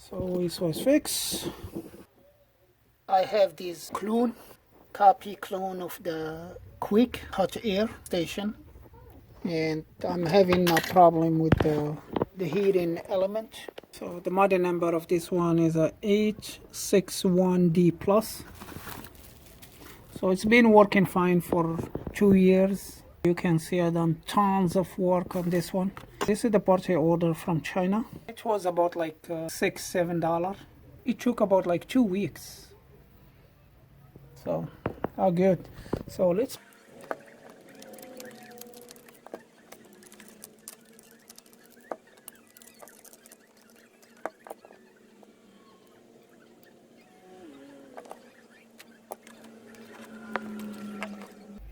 So this was fixed. I have this copy clone of the quick hot air station, and I'm having a problem with the heating element. So the model number of this one is a H61D plus. So it's been working fine for 2 years. You can see I've done tons of work on this one. This is the part I ordered from China. It was about like $6-7. It took about like 2 weeks. So, how good. So let's.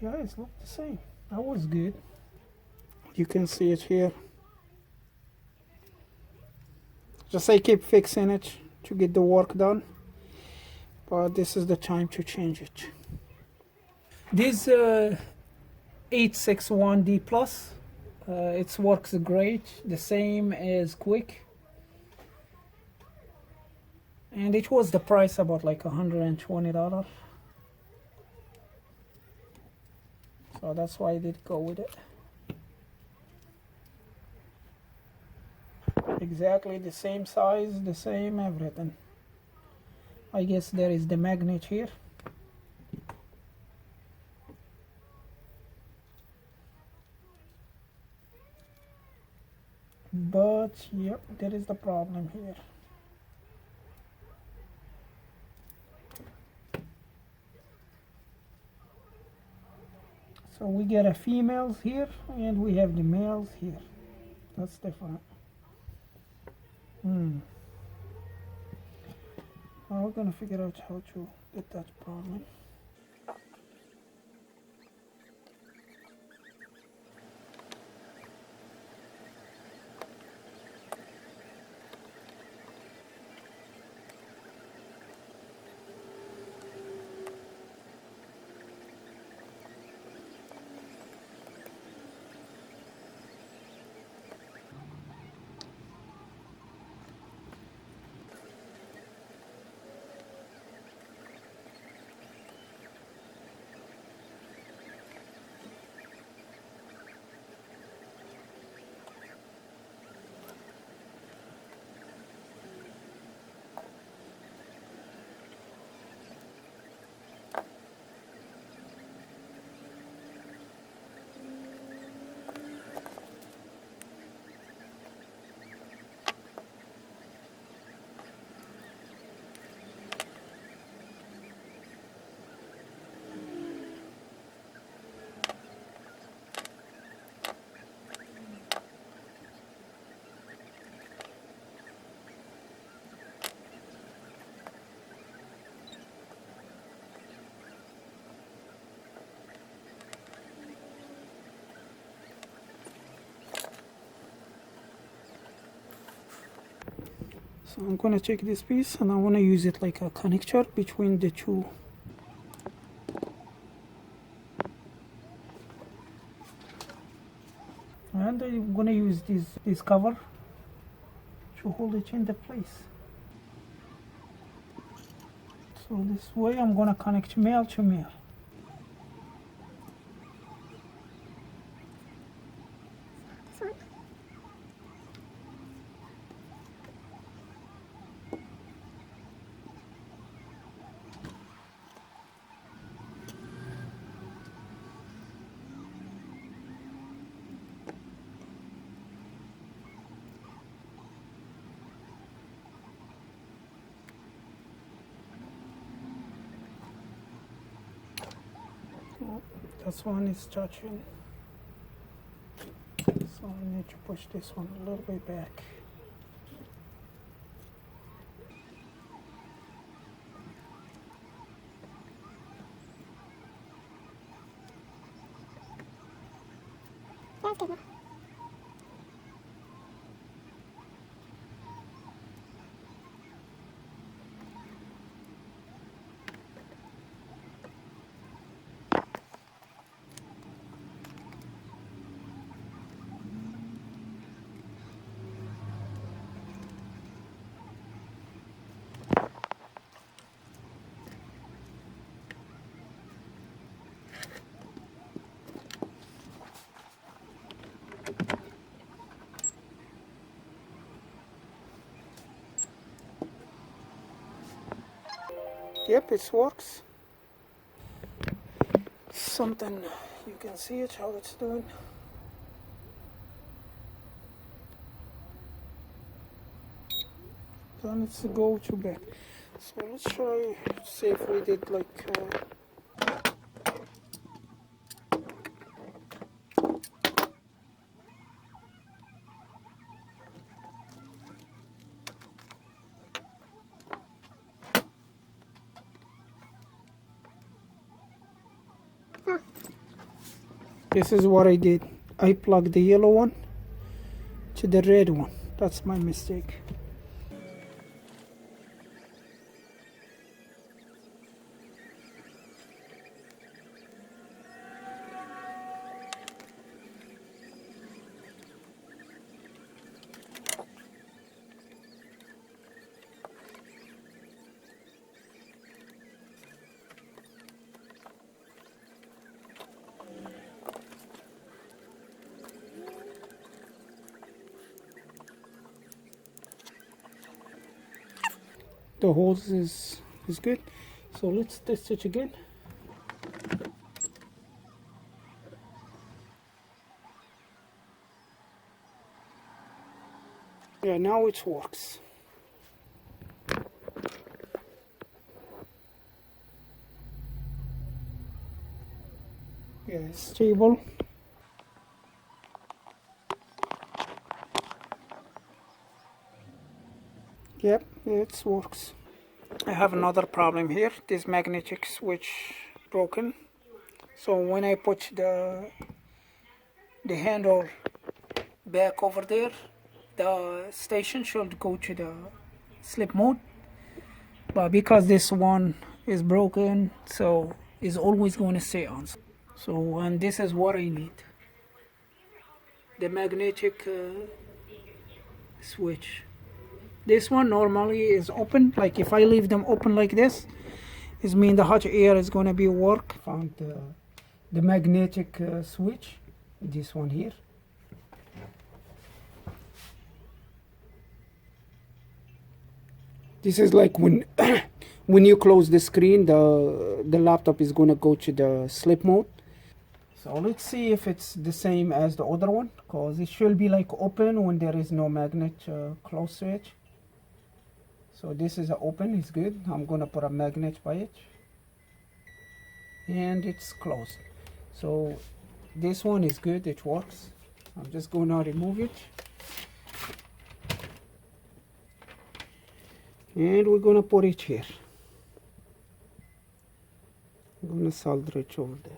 Yeah, it looked the same. That was good. You can see it here. Just I keep fixing it to get the work done. But this is the time to change it. This 861D plus, it works great, the same as Quick, and it was the price about like $120, so that's why I did go with it. Exactly the same size, the same everything. I guess there is the magnet here. But yep, there is the problem here. So we get a females here and we have the males here. That's different. Well, we're gonna figure out how to get that problem. So I'm gonna take this piece and I wanna use it like a connector between the two. And I'm gonna use this cover to hold it in the place. So this way I'm gonna connect male to male. This one is touching, so I need to push this one a little bit back. Yep, it works. Something you can see it how it's doing. Then let's go to back. So let's try see if we did like this is what I did. I plugged the yellow one to the red one. That's my mistake. The hose is good. So let's test it again. Yeah, now it works. Yeah, it's stable. Yep, it works. I have another problem here. This magnetic switch broken. So when I put the handle back over there, the station should go to the sleep mode. But because this one is broken, so it's always going to stay on. So and this is what I need. The magnetic switch. This one normally is open. Like if I leave them open like this, it means the hot air is going to be work. Found the magnetic switch. This one here. This is like when when you close the screen, the laptop is going to go to the sleep mode. So let's see if it's the same as the other one, because it should be like open when there is no magnet close switch. So this is open, it's good. I'm gonna put a magnet by it, and it's closed. So this one is good, it works. I'm just gonna remove it, and we're gonna put it here. I'm gonna solder it over there.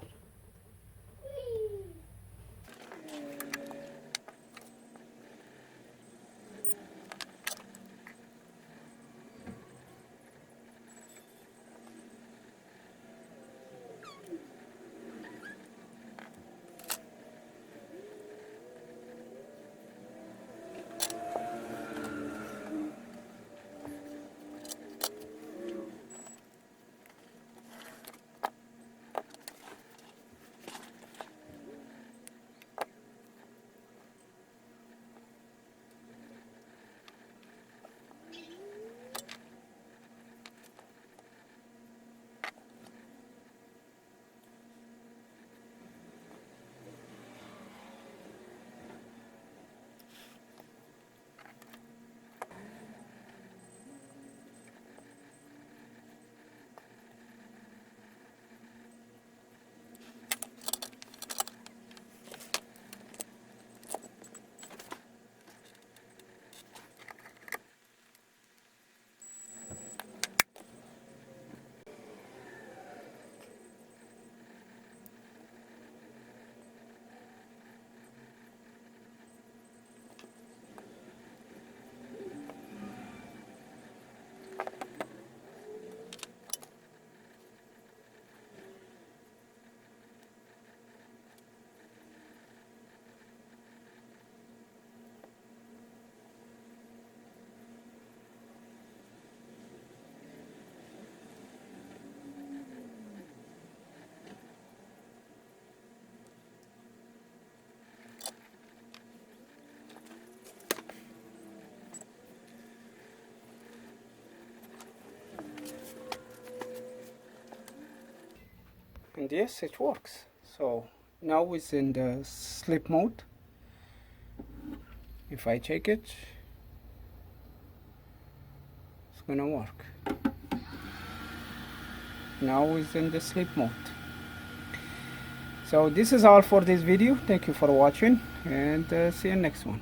and yes, it works. So now it's in the sleep mode. If I check it, it's gonna work. Now it's in the sleep mode. So this is all for this video. Thank you for watching, and see you next one.